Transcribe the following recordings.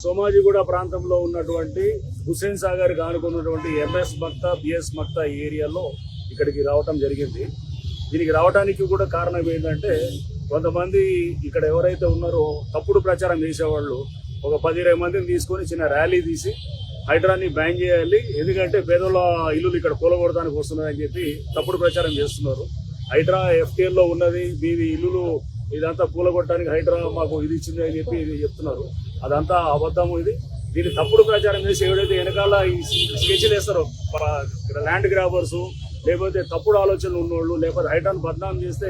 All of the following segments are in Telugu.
సోమాజిగూడ ప్రాంతంలో ఉన్నటువంటి హుస్సేన్ సాగర్ ఆనుకున్నటువంటి ఎంఎస్ మక్తా బిఎస్ మక్తా ఏరియాలో ఇక్కడికి రావటం జరిగింది. దీనికి రావడానికి కూడా కారణం ఏంటంటే కొంతమంది ఇక్కడ ఎవరైతే ఉన్నారో తప్పుడు ప్రచారం చేసేవాళ్ళు ఒక 10-20 మందిని తీసుకొని చిన్న ర్యాలీ తీసి హైడ్రాని బ్యాన్ చేయాలి, ఎందుకంటే పేదల ఇల్లులు ఇక్కడ కూలగొడడానికి వస్తున్నాయని చెప్పి తప్పుడు ప్రచారం చేస్తున్నారు. హైడ్రా ఎఫ్టీఎల్లో ఉన్నది, మీది ఇల్లులు ఇదంతా కూలగొట్టడానికి హైడ్రా మాకు ఇది ఇచ్చింది అని చెప్పి ఇది చెప్తున్నారు. అదంతా అబద్ధము. దీన్ని తప్పుడు ప్రచారం చేసి ఎవరైతే వెనకాల ఈ స్కెచ్లు వేస్తారో ల్యాండ్ గ్రాబర్స్, లేకపోతే తప్పుడు ఆలోచనలు ఉన్నవాళ్ళు, లేకపోతే హైడ్రాను బద్నాం చేస్తే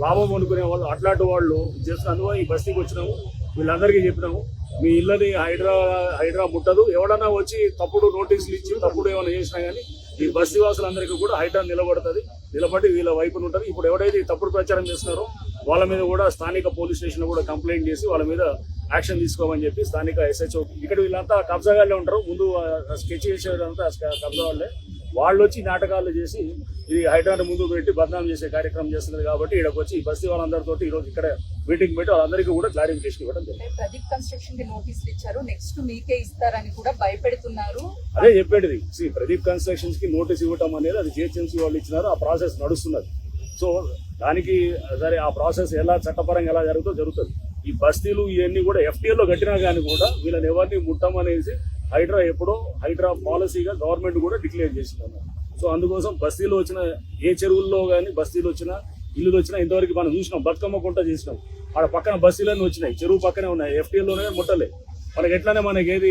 లాభం అనుకునే వాళ్ళు, అట్లాంటి వాళ్ళు చేస్తున్నందువల్ల ఈ బస్తీకి వచ్చినాము. వీళ్ళందరికీ చెప్పినాము, మీ ఇళ్ళని హైడ్రా ముట్టదు. ఎవడన్నా వచ్చి తప్పుడు నోటీసులు ఇచ్చి తప్పుడు ఏమైనా చేసినా కానీ ఈ బస్తీ వాసులందరికీ కూడా హైడ్రా నిలబడి వీళ్ళ వైపున ఉంటుంది. ఇప్పుడు ఎవరైతే ఈ తప్పుడు ప్రచారం చేస్తున్నారో వాళ్ళ మీద కూడా స్థానిక పోలీస్ స్టేషన్ కూడా కంప్లైంట్ చేసి వాళ్ళ మీద యాక్షన్ తీసుకోమని చెప్పి స్థానిక ఎస్హెచ్ఓ, ఇక్కడ వీళ్ళంతా కబ్జాగాళ్ళే ఉంటారు, ముందు స్కెచ్ చేసేదంతా కబ్జా వాళ్ళే, వాళ్ళు వచ్చి నాటకాలు చేసి ఇది హైడ్రాని ముందు పెట్టి బద్నాం చేసే కార్యక్రమం చేస్తున్నారు. కాబట్టి ఇక్కడికి వచ్చి ఈ బస్తీ వాళ్ళందరితో ఈ రోజు ఇక్కడ మీటింగ్ పెట్టి వాళ్ళందరికీ కూడా క్లారిఫికేషన్ ఇవ్వడం జరిగింది. ప్రదీప్ కన్స్ట్రక్షన్ కి నోటీసులు ఇచ్చారు, నెక్స్ట్ మీకే ఇస్తారని కూడా భయపెడుతున్నారు. అదే చెప్పేది, ప్రదీప్ కన్స్ట్రక్షన్స్ కి నోటీస్ ఇవ్వటం అనేది అది జిహెచ్ఎంసీ వాళ్ళు ఇచ్చినారు, ఆ ప్రాసెస్ నడుస్తున్నది. సో దానికి సరే ఆ ప్రాసెస్ ఎలా చట్టపరంగా ఎలా జరుగుతుంది. ఈ బస్తీలు ఇవన్నీ కూడా ఎఫ్టీఎల్లో కట్టినా కానీ కూడా వీళ్ళని ఎవరిని ముట్టమనేసి హైడ్రా పాలసీగా గవర్నమెంట్ కూడా డిక్లేర్ చేసింది. సో అందుకోసం బస్తీలో వచ్చిన ఏ చెరువుల్లో కానీ బస్తీలు వచ్చినా ఇల్లులు వచ్చినా ఇంతవరకు మనం చూసినాం, బతుకమ్మ కుంట చేసినాం, ఆడ పక్కన బస్తీలన్నీ వచ్చినాయి, చెరువు పక్కనే ఉన్నాయి, ఎఫ్టీఎల్లోనే ముట్టలే. మనకి ఎట్లానే మనకి ఏది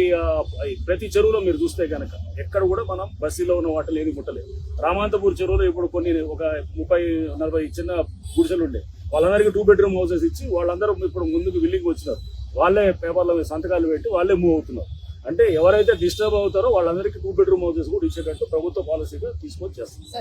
ప్రతి చెరువులో మీరు చూస్తే కనుక ఎక్కడ కూడా మనం బస్తీలో ఉన్న వాటిలో ఏది ముట్టలేదు. రామాంతపూర్ చెరువులో ఇప్పుడు కొన్ని ఒక 30-40 చిన్న గుడిసెలు ఉండే, వాళ్ళందరికీ 2 బెడ్రూమ్ హౌసెస్ ఇచ్చి వాళ్ళందరూ ఇప్పుడు ముందుకు విల్లింగ్ వచ్చినారు. వాళ్ళే పేపర్ల మీద సంతకాలు పెట్టి వాళ్ళే మూవ్ అవుతున్నారు. అంటే ఎవరైతే డిస్టర్బ్ అవుతారో వాళ్ళందరికీ 2 బెడ్రూమ్ హౌసెస్ కూడా ఇచ్చేటట్టు ప్రభుత్వ పాలసీగా తీసుకొని చేస్తుంది.